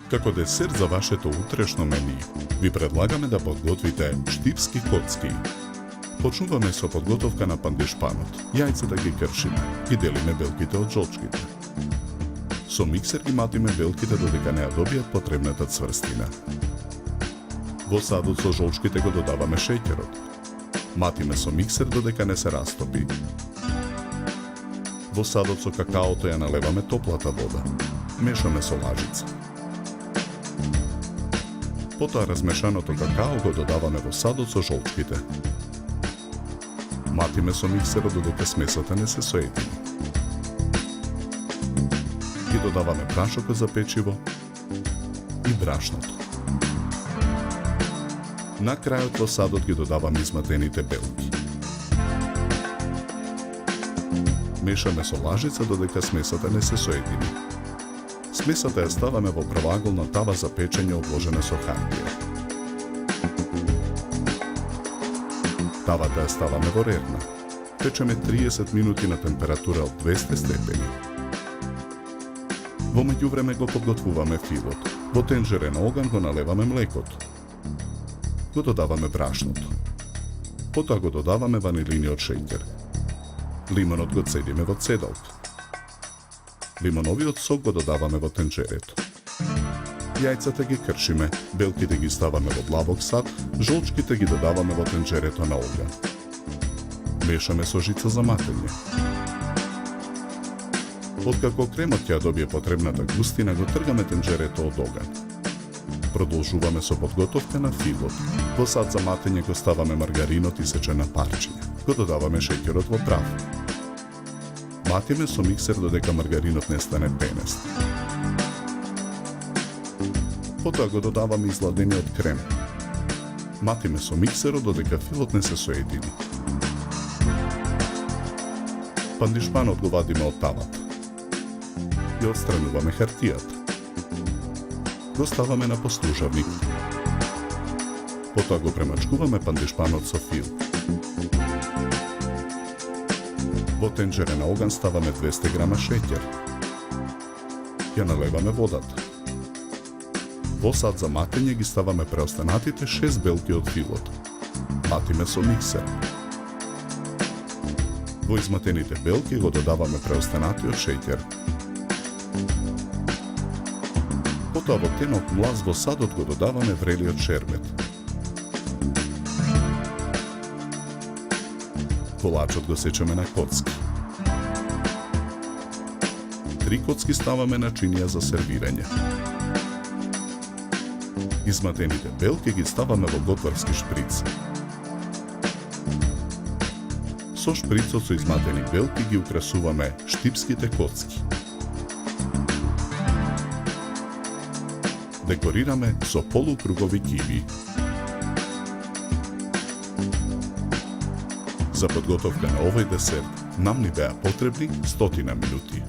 Како десерт за вашето утрешно мени, ви предлагаме да подготвите штипски коцки. Почнуваме со подготовка на пандишпанот. Јајцата ги кршиме и делиме белките од жолчките. Со миксер ги матиме белките додека не ја добијат потребната цврстина. Во садот со жолчките го додаваме шеќерот. Матиме со миксер додека не се растопи. Во садот со какаото ја налеваме топлата вода. Мешаме со лажица. Потоа размешаното какао го додаваме во садот со жолчките. Матиме со миксерот додека смесата не се соедини. Ги додаваме прашокот за печиво и брашното. На крајот во садот ги додаваме изматените белки. Мешаме со лажица додека смесата не се соедини. Смесата ја ставаме во правоаголна тава за печење обложена со хартија. Тавата ја ставаме во рерна. Печеме 30 минути на температура од 200 степени. Во меѓувреме го подготвуваме филот. Во тенџерен оган го налеваме млекото. Го додаваме брашното. Потоа го додаваме ванилиниот шеќер. Лимонот го цедиме во цедалка. Лимоновиот сок го додаваме во тенџерето. Јајцата ги кршиме, белките ги ставаме во длабок сад, жолчките ги додаваме во тенџерето на оган. Мешаме со жица за матење. Откако кремот ќе добие потребната густина, го тргаме тенџерето од оган. Продолжуваме со подготовка на филот. Во сад за матење го ставаме маргаринот исечен на парчиња. Го додаваме шеќерот во прав. Матиме со миксер додека маргаринот не стане пенест. Потоа го додаваме изладениот крем. Матиме со миксерот додека филот не се соедини. Пандишпанот го вадиме од тавата. Ја отстрануваме хартијата. Го ставаме на постужавник. Потоа го премачкуваме пандишпанот со фил. Во тенџере на оган ставаме 200 грама шеќер. Ја налеваме водата. Во сад за матење ги ставаме преостанатите 6 белки од филот. Матиме со миксер. Во изматените белки го додаваме преостанатиот шеќер. Потоа во тенок млаз во садот го додаваме врелиот шербет. Колачот го сечеме на коцки. 3 коцки ставаме на чинија за сервирање. Изматените белки ги ставаме во готварски шприц. Со шприцот со изматени белки ги украсуваме штипските коцки. Декорираме со полукругови киви. За подготовка на овој десерт нам ни беа потребни 100 минути.